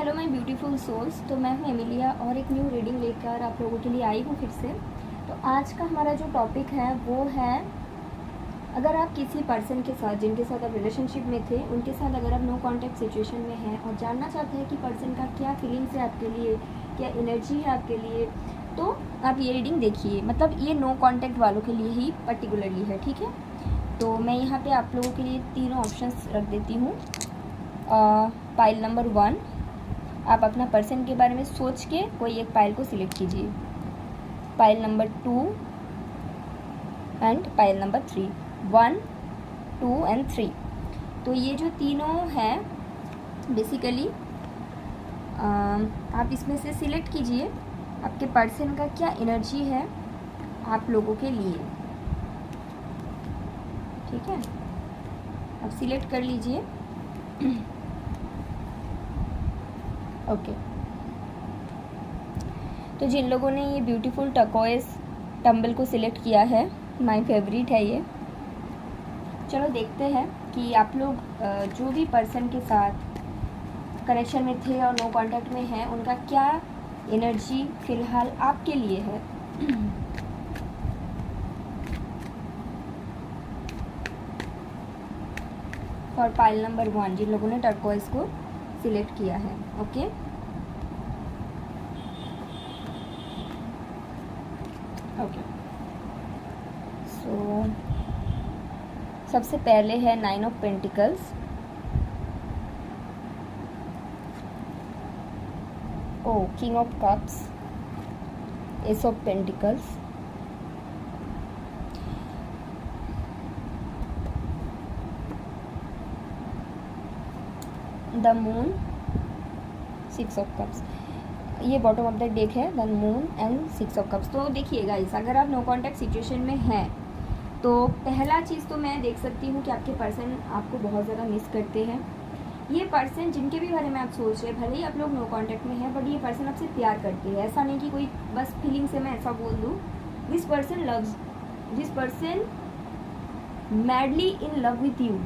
Hello my beautiful souls. तो मैं हूँ एमिलिया और एक न्यू रीडिंग लेकर आप लोगों के लिए आई हूँ फिर से। तो आज का हमारा जो टॉपिक है वो है, अगर आप किसी पर्सन के साथ जिनके साथ आप रिलेशनशिप में थे उनके साथ अगर आप नो कांटेक्ट सिचुएशन में हैं और जानना चाहते हैं कि पर्सन का क्या फीलिंग्स है आपके लिए, क्या एनर्जी है आपके लिए, तो आप ये रीडिंग देखिए। मतलब ये नो कांटेक्ट वालों के लिए ही पर्टिकुलरली है, ठीक है। तो मैं यहाँ पे आप लोगों के लिए तीनों ऑप्शंस रख देती हूँ। पाइल नंबर 1, आप अपना पर्सन के बारे में सोच के कोई एक पाइल को सिलेक्ट कीजिए। Pile number 2 and pile number 3, 1, 2 and 3। तो ये जो तीनों हैं बेसिकली आप इसमें से सिलेक्ट कीजिए आपके पर्सन का क्या एनर्जी है आप लोगों के लिए, ठीक है। आप सिलेक्ट कर लीजिए। ओके तो जिन लोगों ने ये ब्यूटीफुल टर्कोइज टम्बल को सिलेक्ट किया है, माय फेवरेट है ये। चलो देखते हैं कि आप लोग जो भी पर्सन के साथ कनेक्शन में थे और नो कांटेक्ट में हैं उनका क्या एनर्जी फ़िलहाल आपके लिए है। फॉर पाइल नंबर 1, जिन लोगों ने टर्कोइज को सिलेक्ट किया है। ओके ओके सो सबसे पहले है 9 of pentacles, king of cups, S of pentacles, the moon, 6 of cups. ये बॉटम ऑफ द डेक है, the moon and 6 of cups. तो देखिए गाइस, अगर आप नो कांटेक्ट सिचुएशन में हैं तो पहला चीज़ तो मैं देख सकती हूँ कि आपके पर्सन आपको बहुत ज़्यादा मिस करते हैं। ये पर्सन जिनके भी बारे में आप सोच रहे हैं, भले ही आप लोग नो कांटेक्ट में हैं, बट ये पर्सन आपसे प्यार करते हैं। ऐसा नहीं कि कोई बस फीलिंग से मैं ऐसा बोल दूँ। This person loves, this person madly in love with you,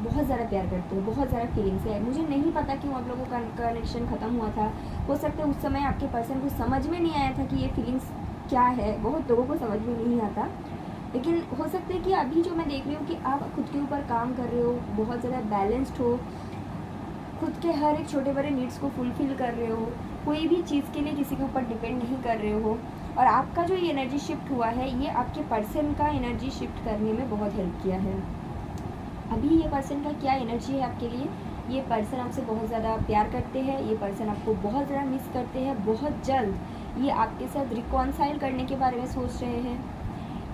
बहुत ज़्यादा प्यार करते हो, बहुत ज़्यादा फीलिंग्स है। मुझे नहीं पता क्यों आप लोगों का कनेक्शन ख़त्म हुआ था। हो सकता है उस समय आपके पर्सन को समझ में नहीं आया था कि ये फीलिंग्स क्या है। बहुत लोगों को समझ में नहीं आता, लेकिन हो सकता है कि अभी जो मैं देख रही हूँ कि आप खुद के ऊपर काम कर रहे हो, बहुत ज़्यादा बैलेंस्ड हो, खुद के हर एक छोटे बड़े नीड्स को फुलफ़िल कर रहे हो, कोई भी चीज़ के लिए किसी के ऊपर डिपेंड नहीं कर रहे हो। और आपका जो ये एनर्जी शिफ्ट हुआ है, ये आपके पर्सन का एनर्जी शिफ्ट करने में बहुत हेल्प किया है। अभी ये पर्सन का क्या एनर्जी है आपके लिए, ये पर्सन आपसे बहुत ज़्यादा प्यार करते हैं, ये पर्सन आपको बहुत ज़्यादा मिस करते हैं। बहुत जल्द ये आपके साथ रिकॉन्साइल करने के बारे में सोच रहे हैं।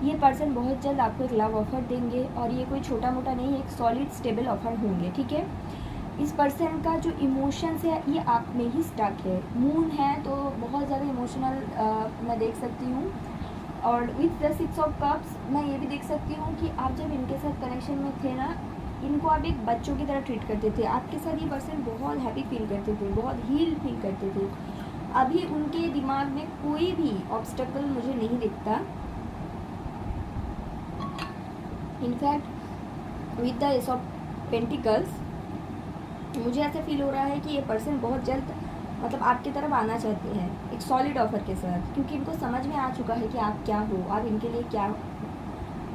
ये पर्सन बहुत जल्द आपको एक लव ऑफ़र देंगे और ये कोई छोटा मोटा नहीं, एक सॉलिड स्टेबल ऑफ़र होंगे, ठीक है। इस पर्सन का जो इमोशंस है ये आप में ही स्टक है। मून है तो बहुत ज़्यादा इमोशनल मैं देख सकती हूँ। और विथ द 6 ऑफ कप्स मैं ये भी देख सकती हूँ कि आप जब इनके साथ कनेक्शन में थे ना, इनको आप एक बच्चों की तरह ट्रीट करते थे। आपके साथ ये पर्सन बहुत हैप्पी फील करते थे, बहुत हील फील करते थे। अभी उनके दिमाग में कोई भी ऑब्स्टेकल मुझे नहीं दिखता। In fact with the S of pentacles मुझे ऐसा फील हो रहा है कि ये पर्सन बहुत जल्द मतलब आपकी तरफ आना चाहते हैं एक सॉलिड ऑफर के साथ, क्योंकि इनको समझ में आ चुका है कि आप क्या हो, आप इनके लिए क्या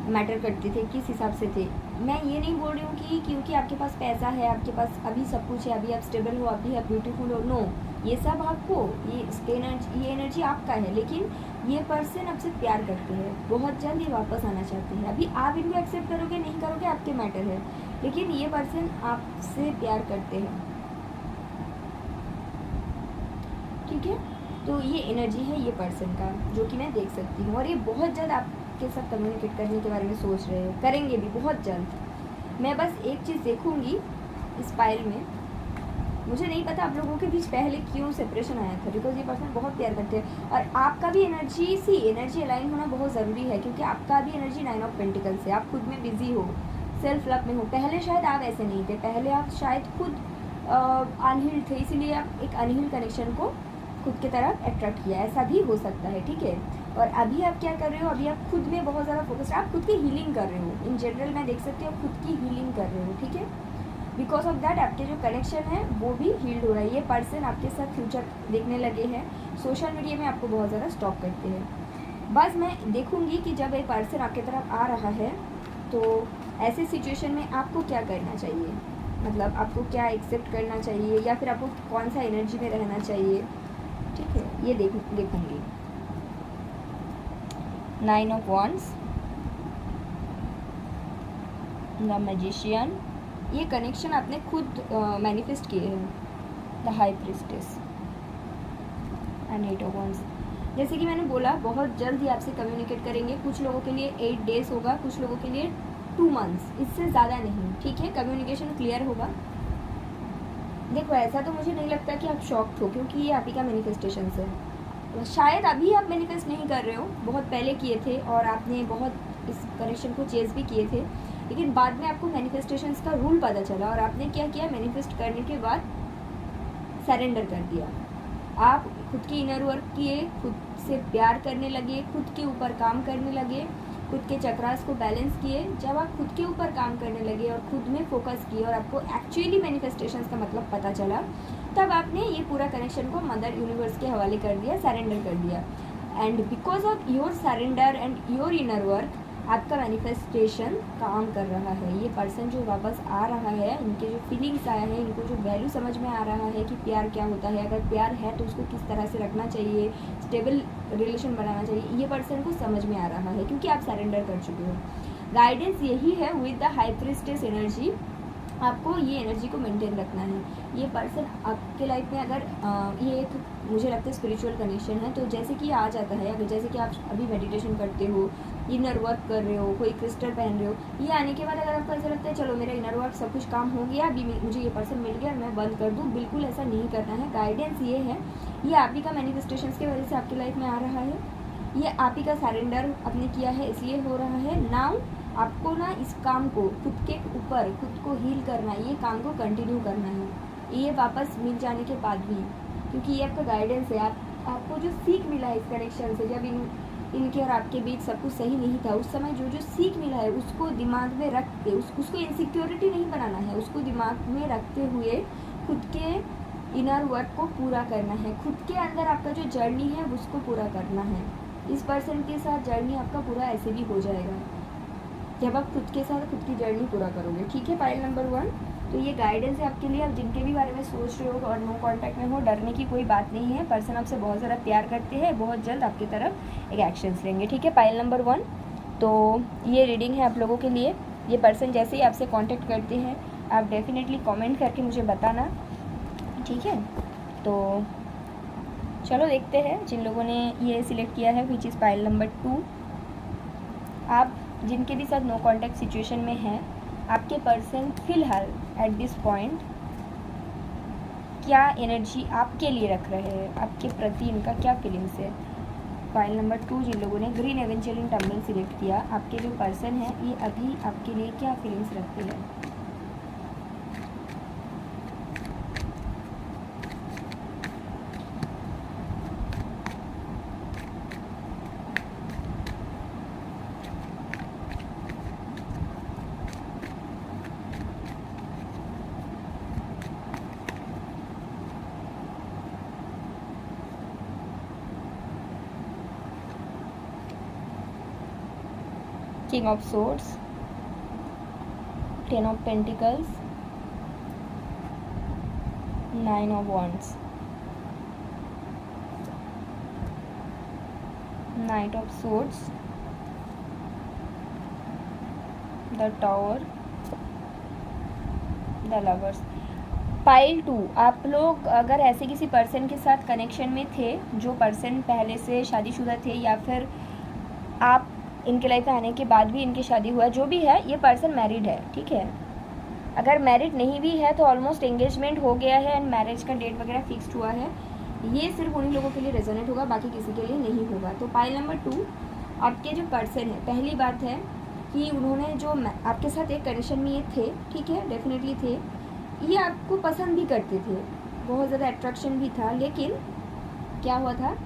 मैटर करते थे, किस हिसाब से थे। मैं ये नहीं बोल रही हूँ कि क्योंकि आपके पास पैसा है, आपके पास अभी सब कुछ है, अभी आप स्टेबल हो, अभी आप ब्यूटीफुल हो, नो, ये सब आपको, ये एनर्जी आपका है। लेकिन ये पर्सन आपसे प्यार करते हैं, बहुत जल्द ये वापस आना चाहते हैं। अभी आप इनको एक्सेप्ट करोगे नहीं करोगे आपके मैटर है, लेकिन ये पर्सन आपसे प्यार करते हैं, ठीक है। तो ये एनर्जी है ये पर्सन का, जो कि मैं देख सकती हूँ। और ये बहुत जल्द आपके साथ कम्युनिकेट करने के बारे में सोच रहे हैं, करेंगे भी बहुत जल्द। मैं बस एक चीज़ देखूँगी इस पाइल में, मुझे नहीं पता आप लोगों के बीच पहले क्यों सेपरेशन आया था, बिकॉज ये पर्सन बहुत प्यार करते हैं। और आपका भी एनर्जी अलाइन होना बहुत ज़रूरी है, क्योंकि आपका भी एनर्जी 9 ऑफ पेंटिकल्स से, आप खुद में बिजी हो, सेल्फ लव में हो। पहले शायद आप ऐसे नहीं थे, पहले आप शायद खुद अनहील थे, इसीलिए आप एक अनहील कनेक्शन को खुद की तरफ अट्रैक्ट किया, ऐसा भी हो सकता है, ठीक है। और अभी आप क्या कर रहे हो, अभी आप खुद में बहुत ज़्यादा फोकस्ड, आप खुद की हीलिंग कर रहे हो। इन जनरल मैं देख सकती हूँ आप खुद की हीलिंग कर रहे हो, ठीक है। बिकॉज ऑफ दैट आपके जो कनेक्शन है वो भी हील्ड हो रहा है। ये पर्सन आपके साथ फ्यूचर देखने लगे हैं, सोशल मीडिया में आपको बहुत ज़्यादा स्टॉक करते हैं। बस मैं देखूंगी कि जब एक पर्सन आपके तरफ आ रहा है तो ऐसे सिचुएशन में आपको क्या करना चाहिए, मतलब आपको क्या एक्सेप्ट करना चाहिए या फिर आपको कौन सा एनर्जी में रहना चाहिए, ठीक है, ये देखूंगी। 9 ऑफ wands, द मैजिशियन, ये कनेक्शन आपने खुद मैनिफेस्ट किए हैं, the high priestess and 8 of wands। जैसे कि मैंने बोला बहुत जल्द ही आपसे कम्युनिकेट करेंगे। कुछ लोगों के लिए 8 डेज होगा, कुछ लोगों के लिए 2 मंथ्स, इससे ज़्यादा नहीं, ठीक है। कम्युनिकेशन क्लियर होगा। देखो ऐसा तो मुझे नहीं लगता कि आप शॉक्ड हो, क्योंकि ये आप ही का मैनिफेस्टेशन है। शायद अभी आप मैनिफेस्ट नहीं कर रहे हो, बहुत पहले किए थे और आपने बहुत इस कनेक्शन को चेज भी किए थे, लेकिन बाद में आपको मैनिफेस्टेशंस का रूल पता चला और आपने क्या किया, मैनिफेस्ट करने के बाद सरेंडर कर दिया। आप खुद की इनर वर्क किए, खुद से प्यार करने लगे, खुद के ऊपर काम करने लगे, खुद के चक्रास को बैलेंस किए। जब आप खुद के ऊपर काम करने लगे और खुद में फोकस किए और आपको एक्चुअली मैनिफेस्टेशंस का मतलब पता चला, तब आपने ये पूरा कनेक्शन को मदर यूनिवर्स के हवाले कर दिया, सरेंडर कर दिया। And because of your surrender and your inner work आपका मैनिफेस्टेशन काम कर रहा है। ये पर्सन जो वापस आ रहा है, इनके जो फीलिंग्स आया है, इनको जो वैल्यू समझ में आ रहा है कि प्यार क्या होता है, अगर प्यार है तो उसको किस तरह से रखना चाहिए, स्टेबल रिलेशन बनाना चाहिए, ये पर्सन को समझ में आ रहा है क्योंकि आप सरेंडर कर चुके हो। गाइडेंस यही है with the high priestess energy, आपको ये एनर्जी को मेंटेन रखना है। ये पर्सन आपके लाइफ में अगर ये एक मुझे लगता है स्पिरिचुअल कनेक्शन है, तो जैसे कि आ जाता है, अगर जैसे कि आप अभी मेडिटेशन करते हो, इनर वर्क कर रहे हो, कोई क्रिस्टल पहन रहे हो, ये आने के बाद अगर आपको ऐसा लगता है चलो मेरा इनर वर्क सब कुछ काम हो गया, अभी मुझे ये पर्सन मिल गया, मैं बंद कर दूँ, बिल्कुल ऐसा नहीं करना है। गाइडेंस ये है, ये आप ही का मैनिफेस्टेशन की वजह से आपकी लाइफ में आ रहा है, ये आप ही का सरेंडर आपने किया है इसलिए हो रहा है। नाउ आपको ना इस काम को खुद के ऊपर खुद को हील करना है, ये काम को कंटिन्यू करना है, ये वापस मिल जाने के बाद भी, क्योंकि ये आपका गाइडेंस है। आपको जो सीख मिला है इस कनेक्शन से, जब इनके और आपके बीच सब कुछ सही नहीं था, उस समय जो सीख मिला है उसको दिमाग में रख के उसको इनसिक्योरिटी नहीं बनाना है, उसको दिमाग में रखते हुए खुद के इनर वर्क को पूरा करना है, खुद के अंदर आपका जो जर्नी है उसको पूरा करना है। इस पर्सन के साथ जर्नी आपका पूरा ऐसे भी हो जाएगा जब आप खुद के साथ खुद की जर्नी पूरा करोगे, ठीक है। पाइल नंबर 1, तो ये गाइडेंस है आपके लिए। आप जिनके भी बारे में सोच रहे हो और नो कांटेक्ट में हो, डरने की कोई बात नहीं है। पर्सन आपसे बहुत ज़्यादा प्यार करते हैं, बहुत जल्द आपकी तरफ एक एक्शंस लेंगे, ठीक है। पाइल नंबर 1, तो ये रीडिंग है आप लोगों के लिए। ये पर्सन जैसे ही आपसे कॉन्टेक्ट करते हैं आप डेफिनेटली कॉमेंट करके मुझे बताना, ठीक है। तो चलो देखते हैं जिन लोगों ने ये सिलेक्ट किया है, विच इज़ पाइल नंबर 2। आप जिनके भी साथ नो कांटेक्ट सिचुएशन में हैं, आपके पर्सन फिलहाल एट दिस पॉइंट क्या एनर्जी आपके लिए रख रहे हैं, आपके प्रति इनका क्या फीलिंग्स है। फाइल नंबर 2, जिन लोगों ने ग्रीन एवेंचुअलिंग टम्बल सिलेक्ट किया, आपके जो पर्सन है ये अभी आपके लिए क्या फीलिंग्स रखते हैं। King of Swords, 10 of Pentacles, 9 of Wands, Knight of Swords, the Tower, the Lovers। Pile 2, आप लोग अगर ऐसे किसी पर्सन के साथ कनेक्शन में थे, जो पर्सन पहले से शादीशुदा थे या फिर आप इनके लाइफ में आने के बाद भी इनकी शादी हुआ, जो भी है ये पर्सन मैरिड है, ठीक है। अगर मैरिड नहीं भी है तो ऑलमोस्ट एंगेजमेंट हो गया है एंड मैरिज का डेट वगैरह फिक्स्ड हुआ है। ये सिर्फ उन्हीं लोगों के लिए रेजोनेट होगा, बाकी किसी के लिए नहीं होगा। तो पाइल नंबर 2, आपके जो पर्सन है, पहली बात है कि उन्होंने जो आपके साथ एक कनेक्शन में ये थे, ठीक है, डेफिनेटली थे, ये आपको पसंद भी करते थे, बहुत ज़्यादा अट्रैक्शन भी था, लेकिन क्या हुआ था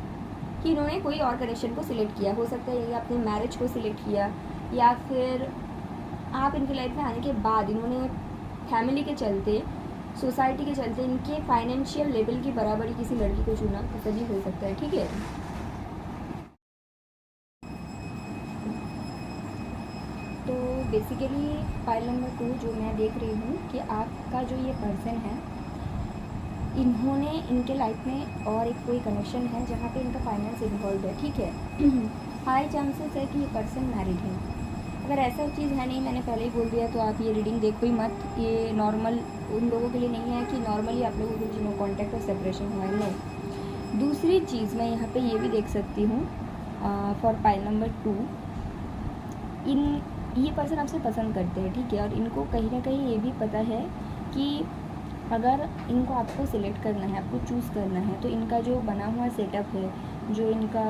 कि इन्होंने कोई और कनेक्शन को सिलेक्ट किया। हो सकता है ये आपने मैरिज को सिलेक्ट किया, या फिर आप इनकी लाइफ में आने के बाद इन्होंने फैमिली के चलते, सोसाइटी के चलते इनके फाइनेंशियल लेवल की बराबरी किसी लड़की को चुना तो सभी हो सकता है, ठीक है। तो बेसिकली फाइल नंबर 2 जो मैं देख रही हूँ कि आपका जो ये पर्सन है, इन्होंने इनके लाइफ में और एक कोई कनेक्शन है जहाँ पे इनका फाइनेंस इन्वॉल्व है, ठीक है। हाई चांसेस है कि ये पर्सन मैरिड है। अगर ऐसा चीज़ है नहीं, मैंने पहले ही बोल दिया, तो आप ये रीडिंग देखो ही मत। ये नॉर्मल उन लोगों के लिए नहीं है कि नॉर्मली आप लोगों के बीच नो कॉन्टैक्ट और सेपरेशन हुआ है, नहीं। दूसरी चीज़ मैं यहाँ पे ये भी देख सकती हूँ फॉर पाइल नंबर 2, ये पर्सन आपसे पसंद करते हैं, ठीक है, और इनको कहीं ना कहीं ये भी पता है कि अगर इनको आपको सिलेक्ट करना है, आपको चूज़ करना है, तो इनका जो बना हुआ सेटअप है, जो इनका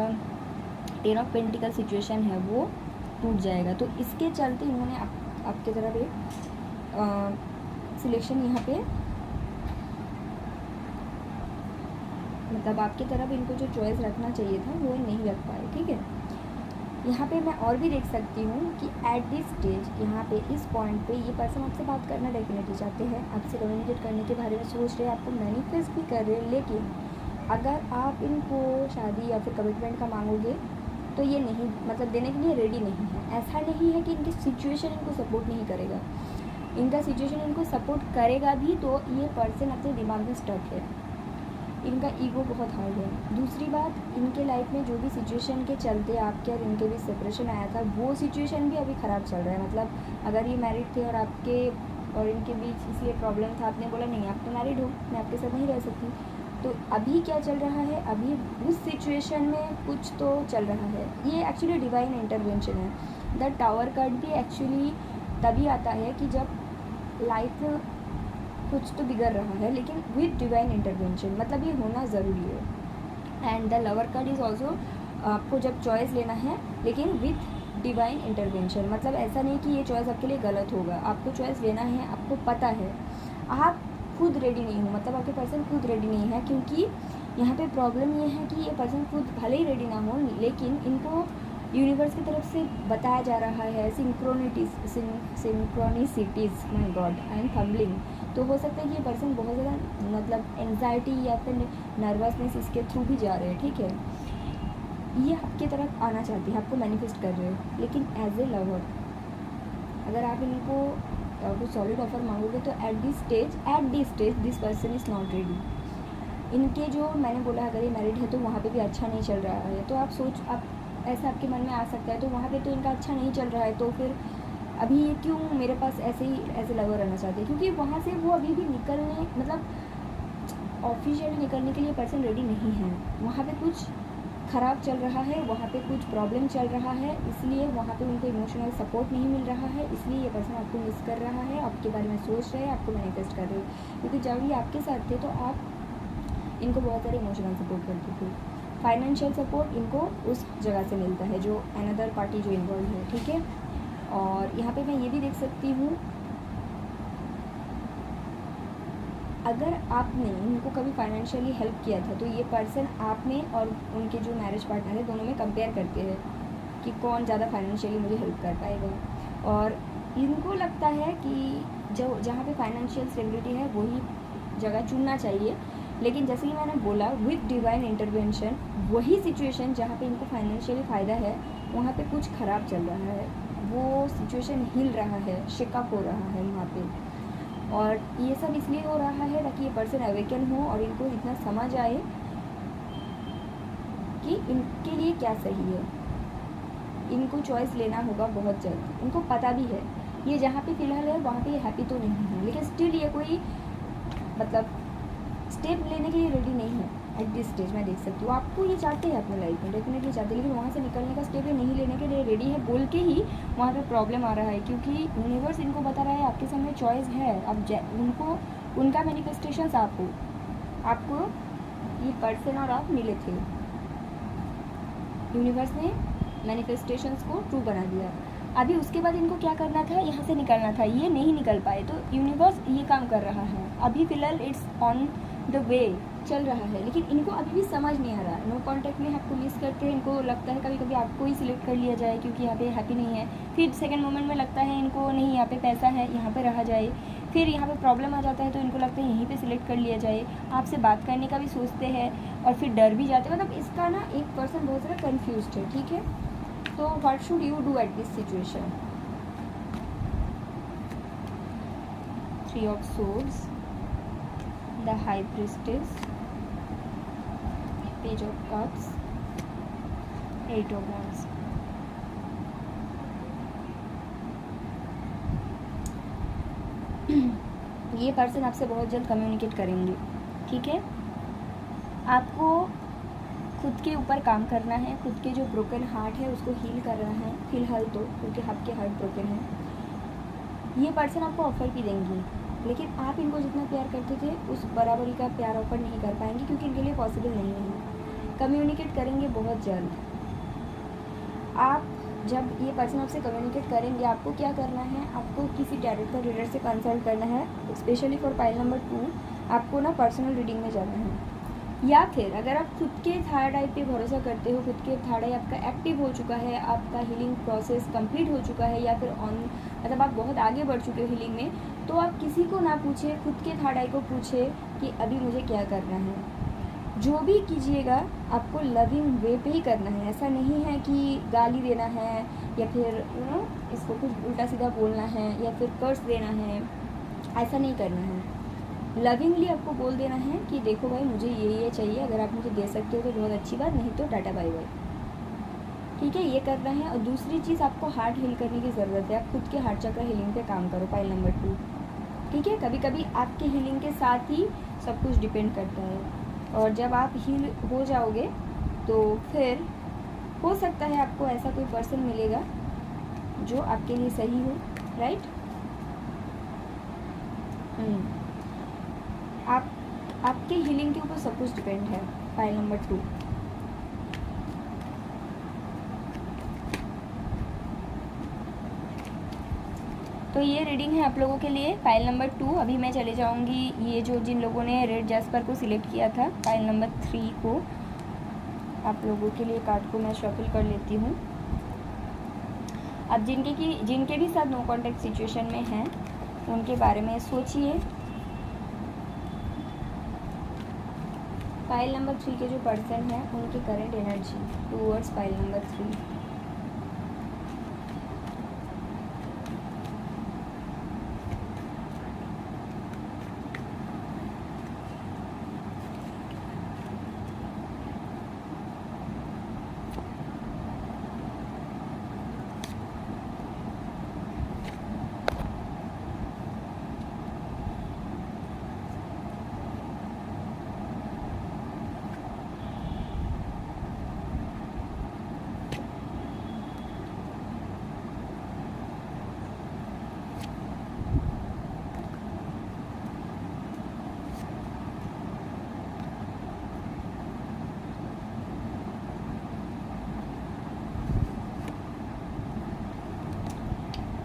10 ऑफ पेंटिकल सिचुएशन है, वो टूट जाएगा। तो इसके चलते इन्होंने आपके तरफ एक सिलेक्शन यहाँ पे, मतलब आपकी तरफ इनको जो चॉइस रखना चाहिए था वो नहीं रख पाए, ठीक है। यहाँ पे मैं और भी देख सकती हूँ कि एट दिस स्टेज, यहाँ पे इस पॉइंट पे ये पर्सन आपसे बात करना डेफिनेटली चाहते हैं, आपसे कम्युनिकेट करने के बारे में सोच रहे हैं, आपको मैनिफेस्ट भी कर रहे हैं, लेकिन अगर आप इनको शादी या फिर कमिटमेंट का मांगोगे तो ये नहीं, मतलब देने के लिए रेडी नहीं है। ऐसा नहीं है कि इनकी सिचुएशन इनको सपोर्ट नहीं करेगा, इनका सिचुएशन इनको सपोर्ट करेगा भी, तो ये पर्सन अपने दिमाग में स्टक है, इनका ईगो बहुत हार्ड है। दूसरी बात, इनके लाइफ में जो भी सिचुएशन के चलते आपके और इनके बीच सेपरेशन आया था, वो सिचुएशन भी अभी ख़राब चल रहा है। मतलब अगर ये मैरिड थे और आपके और इनके बीच इसलिए प्रॉब्लम था, आपने बोला नहीं आप तो मैरिड हो, मैं आपके साथ नहीं रह सकती, तो अभी क्या चल रहा है, अभी उस सिचुएशन में कुछ तो चल रहा है। ये एक्चुअली डिवाइन इंटरवेंशन है। द टावर कार्ड भी एक्चुअली तभी आता है कि जब लाइफ में कुछ तो बिगड़ रहा है, लेकिन विद डिवाइन इंटरवेंशन, मतलब ये होना ज़रूरी है। And the lover card is also, आपको जब चॉइस लेना है लेकिन विद डिवाइन इंटरवेंशन, मतलब ऐसा नहीं कि ये चॉइस आपके लिए गलत होगा, आपको चॉइस लेना है, आपको पता है, आप खुद रेडी नहीं हो, मतलब आपके पर्सन खुद रेडी नहीं है। क्योंकि यहाँ पे प्रॉब्लम ये है कि ये पर्सन खुद भले ही रेडी ना हो, लेकिन इनको यूनिवर्स की तरफ से बताया जा रहा है synchronicities, my god I am fumbling. तो हो सकता है कि ये पर्सन बहुत ज़्यादा मतलब एंजाइटी या फिर नर्वसनेस इसके थ्रू भी जा रहे हैं, ठीक है। ये आपकी तरफ आना चाहती है, आपको मैनिफेस्ट कर रहे हो, लेकिन एज ए लवर अगर आप इनको कुछ सॉलिड ऑफर मांगोगे तो at this stage this person is not ready. इनके जो मैंने बोला अगर ये मैरिड है तो वहाँ पे भी अच्छा नहीं चल रहा है, तो आप ऐसा आपके मन में आ सकता है, तो वहाँ पे तो इनका अच्छा नहीं चल रहा है, तो फिर अभी ये क्यों मेरे पास ऐसे लवर रहना चाहते हैं, क्योंकि वहाँ से वो अभी भी निकलने, मतलब ऑफिशियली निकलने के लिए पर्सन रेडी नहीं है। वहाँ पे कुछ ख़राब चल रहा है, वहाँ पे कुछ प्रॉब्लम चल रहा है, इसलिए वहाँ पे उनको इमोशनल सपोर्ट नहीं मिल रहा है, इसलिए ये पर्सन आपको मिस कर रहा है, आपके बारे में सोच रहे हैं, आपको मैनिफेस्ट कर रहे हैं। क्योंकि जब ये आपके साथ थे तो आप इनको बहुत सारे इमोशनल सपोर्ट करते थे, फाइनेंशियल सपोर्ट इनको उस जगह से मिलता है जो अनदर पार्टी जो इन्वॉल्व है, ठीक है। और यहाँ पे मैं ये भी देख सकती हूँ, अगर आपने इनको कभी फाइनेंशियली हेल्प किया था तो ये पर्सन आप में और उनके जो मैरिज पार्टनर है दोनों में कंपेयर करते हैं कि कौन ज़्यादा फाइनेंशियली मुझे हेल्प कर पाएगा। और इनको लगता है कि जो जहाँ पे फाइनेंशियल स्टेबिलिटी है वही जगह चुनना चाहिए, लेकिन जैसे ही मैंने बोला विद डिवाइन इंटरवेंशन, वही सिचुएशन जहाँ पे इनको फाइनेंशियली फ़ायदा है वहाँ पे कुछ ख़राब चल रहा है, वो सिचुएशन हिल रहा है, शेकअप हो रहा है वहाँ पे। और ये सब इसलिए हो रहा है ताकि ये पर्सन अवेकन हो और इनको इतना समझ आए कि इनके लिए क्या सही है। इनको चॉइस लेना होगा बहुत जल्द, इनको पता भी है ये जहाँ पे फ़िलहाल है वहाँ पे ये हैप्पी तो नहीं है, लेकिन स्टिल ये कोई मतलब स्टेप लेने के लिए रेडी नहीं है एट दिस स्टेज। मैं देख सकती हूँ आपको ये चाहते हैं अपने लाइफ में, डेफिनेटली चाहते हैं, लेकिन वहाँ से निकलने का स्टेप ये नहीं लेने के लिए रेडी है बोल के ही वहाँ पे प्रॉब्लम आ रहा है। क्योंकि यूनिवर्स इनको बता रहा है आपके सामने चॉइस है, अब उनको उनका मैनिफेस्टेशंस आपको ये पर्सन और आप मिले थे, यूनिवर्स ने मैनिफेस्टेशंस को ट्रू बना दिया। अभी उसके बाद इनको क्या करना था, यहाँ से निकलना था, ये नहीं निकल पाए, तो यूनिवर्स ये काम कर रहा है। अभी फ़िलहाल इट्स ऑन द वे चल रहा है, लेकिन इनको अभी भी समझ नहीं आ रहा है। नो कॉन्टैक्ट में आपको मिस करते हैं, इनको लगता है कभी कभी आपको ही सिलेक्ट कर लिया जाए क्योंकि यहाँ पे हैप्पी नहीं है, फिर सेकंड मोमेंट में लगता है इनको नहीं यहाँ पे पैसा है यहाँ पे रहा जाए, फिर यहाँ पे प्रॉब्लम आ जाता है तो इनको लगता है यहीं पे सिलेक्ट कर लिया जाए, आपसे बात करने का भी सोचते हैं और फिर डर भी जाते हैं। मतलब इसका ना एक पर्सन बहुत ज़्यादा कन्फ्यूज्ड है, ठीक है। तो what should you do at this situation? 3 of swords, the high priestess, page of cups, 8 of wands। ये पर्सन आपसे बहुत जल्द कम्युनिकेट करेंगे, ठीक है। आपको खुद के ऊपर काम करना है, खुद के जो ब्रोकन हार्ट है उसको हील करना है फिलहाल तो, क्योंकि आपके हार्ट ब्रोकन है। ये पर्सन आपको ऑफ़र भी देंगे, लेकिन आप इनको जितना प्यार करते थे उस बराबरी का प्यार ऑफर नहीं कर पाएंगे, क्योंकि इनके लिए पॉसिबल नहीं है। कम्युनिकेट करेंगे बहुत जल्द। आप जब ये पर्सन आपसे कम्युनिकेट करेंगे, आपको क्या करना है, आपको किसी डायरेक्टर रीडर से कंसल्ट करना है, स्पेशली फॉर पाइल नंबर 2 आपको ना पर्सनल रीडिंग में जाना है। या फिर अगर आप खुद के थर्ड आई पे भरोसा करते हो, खुद के थर्ड आई आपका एक्टिव हो चुका है, आपका हीलिंग प्रोसेस कंप्लीट हो चुका है, या फिर मतलब आप बहुत आगे बढ़ चुके हो हीलिंग में, तो आप किसी को ना पूछे, खुद के थर्ड आई को पूछे कि अभी मुझे क्या करना है। जो भी कीजिएगा आपको लविंग वे पे ही करना है। ऐसा नहीं है कि गाली देना है या फिर इसको कुछ उल्टा सीधा बोलना है या फिर कर्स देना है, ऐसा नहीं करना है। लविंगली आपको बोल देना है कि देखो भाई मुझे ये चाहिए, अगर आप मुझे दे सकते हो तो बहुत अच्छी बात, नहीं तो टाटा बाय बाय, ठीक है। ये करना है। और दूसरी चीज़, आपको हार्ट हील करने की ज़रूरत है। आप खुद के हार्ट चक्र हीलिंग पे काम करो, पाइल नंबर 2, ठीक है। कभी कभी आपके हीलिंग के साथ ही सब कुछ डिपेंड करता है, और जब आप हील हो जाओगे तो फिर हो सकता है आपको ऐसा कोई पर्सन मिलेगा जो आपके लिए सही हो, राइट। आपके हीलिंग के ऊपर सब कुछ डिपेंड है, पाइल नंबर 2। तो ये रीडिंग है आप लोगों के लिए, पाइल नंबर 2। अभी मैं चले जाऊंगी ये जो जिन लोगों ने रेड जैस्पर को सिलेक्ट किया था, पाइल नंबर 3 को, आप लोगों के लिए कार्ड को मैं शफल कर लेती हूँ। अब जिनके भी साथ नो कॉन्टैक्ट सिचुएशन में हैं उनके बारे में सोचिए। पाइल नंबर 3 के जो पर्सन हैं उनकी current energy towards pile number 3।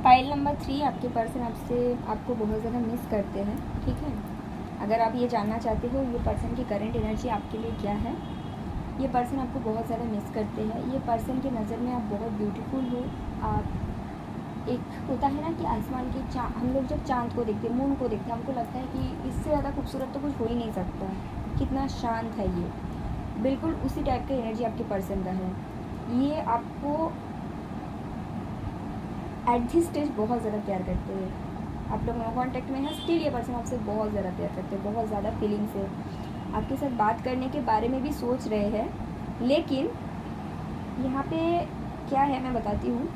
Pile number 3 आपके पर्सन आपको बहुत ज़्यादा मिस करते हैं, ठीक है। अगर आप ये जानना चाहते हो ये पर्सन की करंट एनर्जी आपके लिए क्या है, ये पर्सन आपको बहुत ज़्यादा मिस करते हैं। ये पर्सन की नज़र में आप बहुत ब्यूटीफुल हो। आप एक होता है ना कि आसमान के हम लोग जब चाँद को देखते हैं, मून को देखते हैं, हमको लगता है कि इससे ज़्यादा खूबसूरत तो कुछ हो ही नहीं सकता, कितना शांत है ये। बिल्कुल उसी टाइप का एनर्जी आपके पर्सन का है। ये आपको एट दिस स्टेज बहुत ज़्यादा प्यार करते हैं। आप लोग नो कॉन्टैक्ट में हैं, स्टिल ये पर्सन आपसे बहुत ज़्यादा प्यार करते हैं, बहुत ज़्यादा फीलिंग से आपके साथ बात करने के बारे में भी सोच रहे हैं। लेकिन यहाँ पे क्या है मैं बताती हूँ।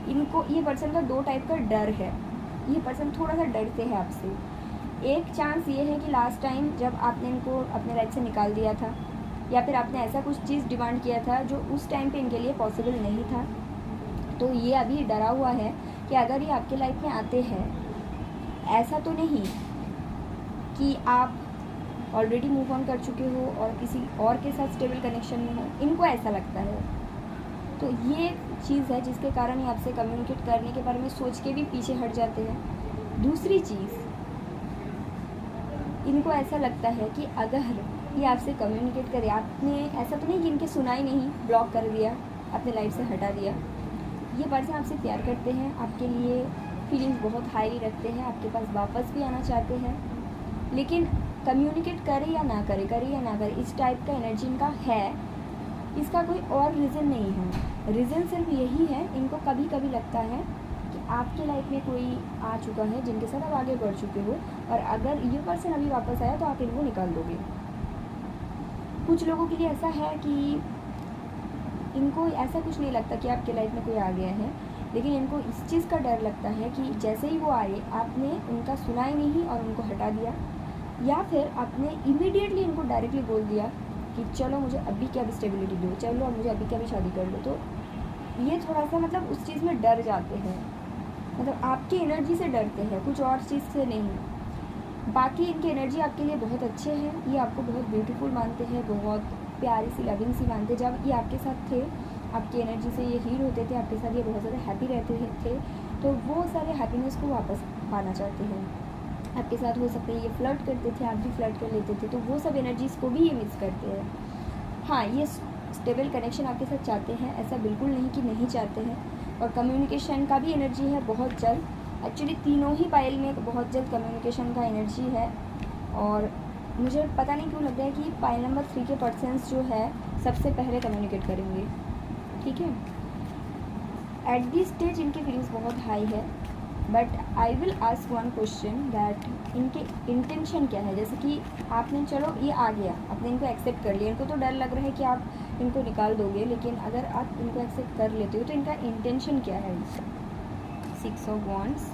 इनको ये पर्सन का 2 टाइप का डर है। ये पर्सन थोड़ा सा डरते हैं आपसे। एक चांस ये है कि लास्ट टाइम जब आपने इनको अपने लाइफ से निकाल दिया था, या फिर आपने ऐसा कुछ चीज़ डिमांड किया था जो उस टाइम पे इनके लिए पॉसिबल नहीं था, तो ये अभी डरा हुआ है कि अगर ये आपके लाइफ में आते हैं, ऐसा तो नहीं कि आप ऑलरेडी मूव ऑन कर चुके हो और किसी और के साथ स्टेबल कनेक्शन में हो, इनको ऐसा लगता है। तो ये चीज़ है जिसके कारण ये आपसे कम्युनिकेट करने के बारे में सोच के भी पीछे हट जाते हैं। दूसरी चीज़, इनको ऐसा लगता है कि अगर ये आपसे कम्युनिकेट करे, आपने ऐसा तो नहीं कि इनके सुना ही नहीं, ब्लॉक कर दिया, अपने लाइफ से हटा दिया। ये पर्सन आपसे प्यार करते हैं, आपके लिए फीलिंग्स बहुत हाई रखते हैं, आपके पास वापस भी आना चाहते हैं, लेकिन कम्युनिकेट करे या ना करे, इस टाइप का एनर्जी इनका है। इसका कोई और रीज़न नहीं है, रीज़न सिर्फ यही है, इनको कभी कभी लगता है कि आपके लाइफ में कोई आ चुका है जिनके साथ आप आगे बढ़ चुके हो, और अगर ये पर्सन अभी वापस आया तो आप इनको निकाल दोगे। कुछ लोगों के लिए ऐसा है कि इनको ऐसा कुछ नहीं लगता कि आपके लाइफ में कोई आ गया है, लेकिन इनको इस चीज़ का डर लगता है कि जैसे ही वो आए आपने उनका सुना ही नहीं और उनको हटा दिया, या फिर आपने इमीडिएटली इनको डायरेक्टली बोल दिया कि चलो मुझे अभी क्या भी स्टेबिलिटी दो, चलो अब मुझे अभी क्या भी शादी कर लो। तो ये थोड़ा सा मतलब उस चीज़ में डर जाते हैं, मतलब आपकी एनर्जी से डरते हैं, कुछ और चीज़ से नहीं। बाकी इनकी एनर्जी आपके लिए बहुत अच्छे हैं, ये आपको बहुत ब्यूटीफुल मानते हैं, बहुत प्यारी सी लविंग सी मानते हैं। जब ये आपके साथ थे, आपकी एनर्जी से ये हील होते थे, आपके साथ ये बहुत ज़्यादा हैप्पी रहते थे, तो वो सारे हैप्पीनेस को वापस पाना चाहते हैं। आपके साथ हो सकता है ये फ्लर्ट करते थे, आप भी फ्लर्ट कर लेते थे, तो वो सब एनर्जीज़ को भी ये मिस करते हैं। हाँ, ये स्टेबल कनेक्शन आपके साथ चाहते हैं, ऐसा बिल्कुल नहीं कि नहीं चाहते हैं। और कम्युनिकेशन का भी एनर्जी है बहुत जल्द। एक्चुअली तीनों ही पायल में बहुत जल्द कम्युनिकेशन का एनर्जी है, और मुझे पता नहीं क्यों लगता है कि पायल नंबर 3 के पर्सन्स जो है सबसे पहले कम्युनिकेट करेंगे। ठीक है, एट दिस स्टेज इनकी फीलिंग्स बहुत हाई है, but I will ask one question that इनके इंटेंशन क्या है। जैसे कि आपने चलो ये आ गया, आपने इनको एक्सेप्ट कर लिया, इनको तो डर लग रहा है कि आप इनको निकाल दोगे, लेकिन अगर आप इनको एक्सेप्ट कर लेते हो तो इनका इंटेंशन क्या है। 6 of wands,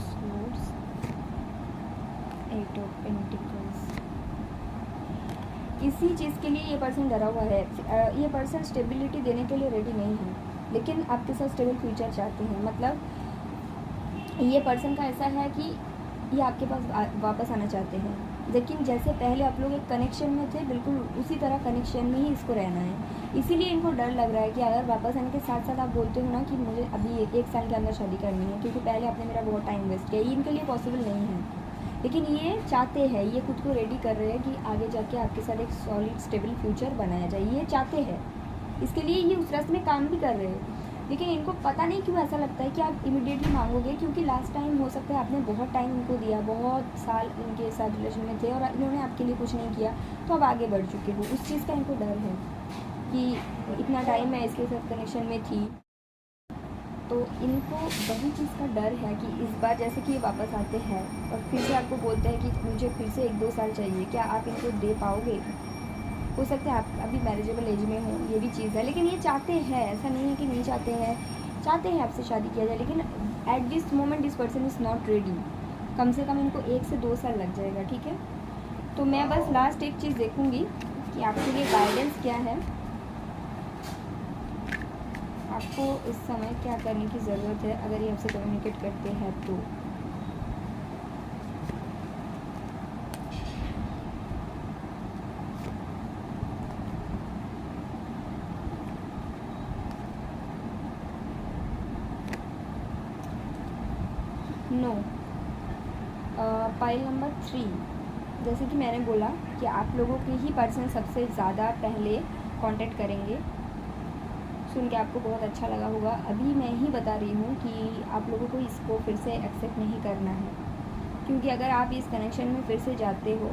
Swords, 8 of pentacles. इसी चीज़ के लिए ये पर्सन डरा हुआ है। ये पर्सन स्टेबिलिटी देने के लिए रेडी नहीं है, लेकिन आपके साथ स्टेबल फ्यूचर चाहते हैं। मतलब ये पर्सन का ऐसा है कि ये आपके पास वापस आना चाहते हैं, लेकिन जैसे पहले आप लोग एक कनेक्शन में थे, बिल्कुल उसी तरह कनेक्शन में ही इसको रहना है। इसीलिए इनको डर लग रहा है कि अगर वापस आने के साथ साथ आप बोलते हो ना कि मुझे अभी 1 साल के अंदर शादी करनी है, क्योंकि पहले आपने मेरा बहुत टाइम वेस्ट किया, ये इनके लिए पॉसिबल नहीं है। लेकिन ये चाहते हैं, ये खुद को रेडी कर रहे हैं कि आगे जाके आपके साथ एक सॉलिड स्टेबल फ्यूचर बनाया जाए, ये चाहते हैं। इसके लिए ये उस रास्ते में काम भी कर रहे हैं, लेकिन इनको पता नहीं क्यों ऐसा लगता है कि आप इमीडिएटली मांगोगे, क्योंकि लास्ट टाइम हो सकता है आपने बहुत टाइम इनको दिया, बहुत साल इनके साथ रिलेशन में थे और इन्होंने आपके लिए कुछ नहीं किया, तो अब आगे बढ़ चुके हो। उस चीज़ का इनको डर है कि इतना टाइम मैं इसके साथ कनेक्शन में थी, तो इनको वही चीज़ का डर है कि इस बार जैसे कि ये वापस आते हैं और फिर से आपको बोलते हैं कि मुझे फिर से 1-2 साल चाहिए, क्या आप इनको दे पाओगे। हो सकता है आप अभी मैरिजेबल एज में हो, ये भी चीज़ है, लेकिन ये चाहते हैं, ऐसा नहीं है कि नहीं चाहते हैं, चाहते हैं आपसे शादी किया जाए, लेकिन at this moment this person is not ready. कम से कम इनको 1 से 2 साल लग जाएगा। ठीक है, तो मैं बस लास्ट एक चीज़ देखूँगी कि आपके लिए गाइडेंस क्या है, आपको इस समय क्या करने की ज़रूरत है अगर ये आपसे कम्युनिकेट करते हैं तो। नो, पाइल नंबर 3, जैसे कि मैंने बोला कि आप लोगों के ही पर्सन सबसे ज़्यादा पहले कांटेक्ट करेंगे। सुन के आपको बहुत अच्छा लगा होगा। अभी मैं ही बता रही हूँ कि आप लोगों को इसको फिर से एक्सेप्ट नहीं करना है, क्योंकि अगर आप इस कनेक्शन में फिर से जाते हो,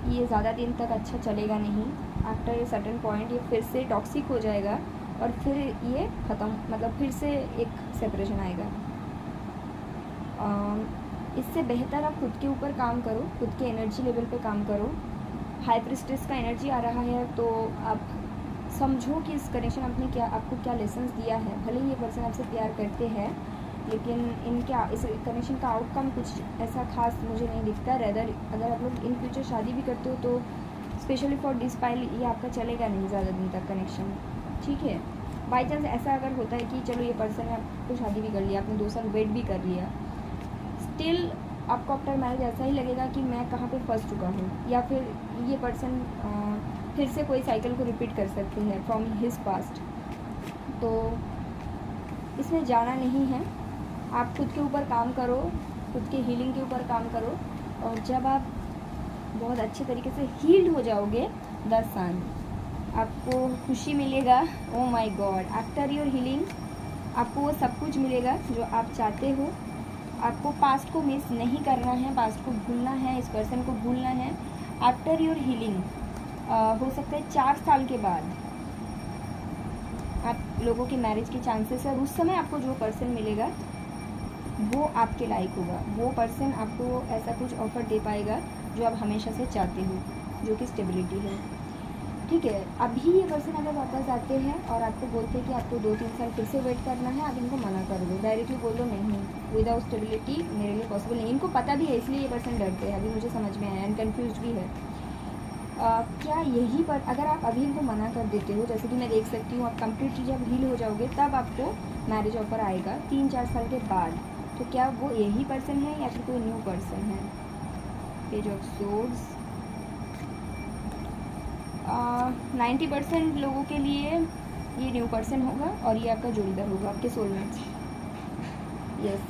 ये ज़्यादा दिन तक अच्छा चलेगा नहीं। आफ्टर ए सर्टेन पॉइंट ये फिर से टॉक्सिक हो जाएगा और फिर ये ख़त्म, मतलब फिर से एक सेपरेशन आएगा। इससे बेहतर आप खुद के ऊपर काम करो, खुद के एनर्जी लेवल पे काम करो। हाई प्रिस्टेस का एनर्जी आ रहा है, तो आप समझो कि इस कनेक्शन आपने क्या, आपको क्या लेसन्स दिया है। भले ही ये पर्सन आपसे प्यार करते हैं, लेकिन इनका इस कनेक्शन का आउटकम कुछ ऐसा खास मुझे नहीं दिखता। रेदर अगर आप लोग इन फ्यूचर शादी भी करते हो तो स्पेशली फॉर दिस पाइल ये आपका चलेगा नहीं ज़्यादा दिन तक कनेक्शन। ठीक है, बाई चांस ऐसा अगर होता है कि चलो ये पर्सन ने आपको शादी भी कर लिया, आपने 2 साल वेट भी कर लिया, स्टिल आपको आफ्टर मैरिज ऐसा ही लगेगा कि मैं कहाँ पे फंस चुका हूँ, या फिर ये पर्सन फिर से कोई साइकिल को रिपीट कर सकते हैं फ्रॉम हिज पास्ट। तो इसमें जाना नहीं है, आप खुद के ऊपर काम करो, खुद के हीलिंग के ऊपर काम करो, और जब आप बहुत अच्छे तरीके से हील्ड हो जाओगे द सन, आपको खुशी मिलेगा। Oh my God, after your healing आपको वो सब कुछ मिलेगा जो आप चाहते हो। आपको पास्ट को मिस नहीं करना है, पास्ट को भूलना है, इस पर्सन को भूलना है। आफ्टर योर हीलिंग हो सकता है 4 साल के बाद आप लोगों के मैरिज के चांसेस है, और उस समय आपको जो पर्सन मिलेगा वो आपके लायक होगा। वो पर्सन आपको ऐसा कुछ ऑफर दे पाएगा जो आप हमेशा से चाहते हो, जो कि स्टेबिलिटी है। ठीक है, अभी ये पर्सन अगर वापस आते हैं और आपको बोलते हैं कि आपको 2-3 साल फिर से वेट करना है, आप इनको मना कर दो, डायरेक्टली बोल दो नहीं, विदाउट स्टेबिलिटी मेरे लिए पॉसिबल नहीं। इनको पता भी है, इसलिए ये पर्सन डरते हैं, अभी मुझे समझ में आया, एंड कन्फ्यूज भी है। क्या यही पर अगर आप अभी इनको मना कर देते हो, जैसे कि मैं देख सकती हूँ, आप कंप्लीटली जब हील हो जाओगे तब आपको मैरिज ऑफर आएगा 3-4 साल के बाद, तो क्या वो यही पर्सन है या फिर कोई न्यू पर्सन है? पेज ऑफ सोर्ड्स, 90% लोगों के लिए ये न्यू पर्सन होगा और ये आपका जोड़ीदार होगा, आपके सोलमेट्स। यस,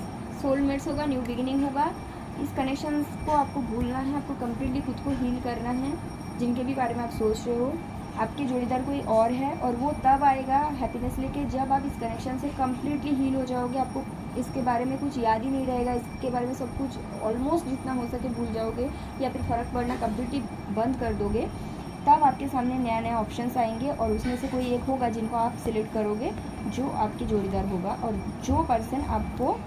सोलमेट्स होगा, न्यू बिगिनिंग होगा। इस कनेक्शन को आपको भूलना है, आपको कम्प्लीटली खुद को हील करना है। जिनके भी बारे में आप सोच रहे हो, आपके जोड़ीदार कोई और है, और वो तब आएगा हैप्पीनेस लेके जब आप इस कनेक्शन से कम्प्लीटली हील हो जाओगे। आपको इसके बारे में कुछ याद ही नहीं रहेगा, इसके बारे में सब कुछ ऑलमोस्ट जितना हो सके भूल जाओगे, या फिर फ़र्क पड़ना कम्प्लीटली बंद कर दोगे। तब आपके सामने नया नया ऑप्शंस आएंगे और उसमें से कोई एक होगा जिनको आप सिलेक्ट करोगे, जो आपके जोड़ीदार होगा और जो पर्सन आपको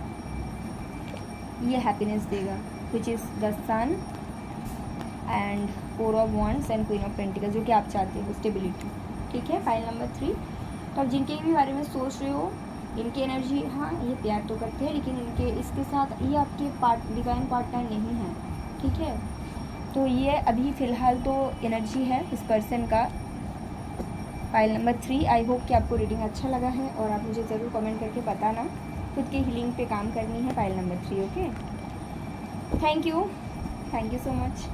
ये हैप्पीनेस देगा, which is the sun and 4 of wands and queen of pentacles, जो कि आप चाहते हो, स्टेबिलिटी। ठीक है, फाइल नंबर 3। तो आप जिनके भी बारे में सोच रहे हो, इनकी एनर्जी, हाँ ये प्यार तो करते हैं, लेकिन इनके इसके साथ ये आपके डिवाइन पार्टनर नहीं है। ठीक है, तो ये अभी फ़िलहाल तो एनर्जी है इस पर्सन का। File number 3। आई होप कि आपको रीडिंग अच्छा लगा है, और आप मुझे ज़रूर कमेंट करके बताना। खुद की हीलिंग पे काम करनी है, file number 3। Okay, thank you so much.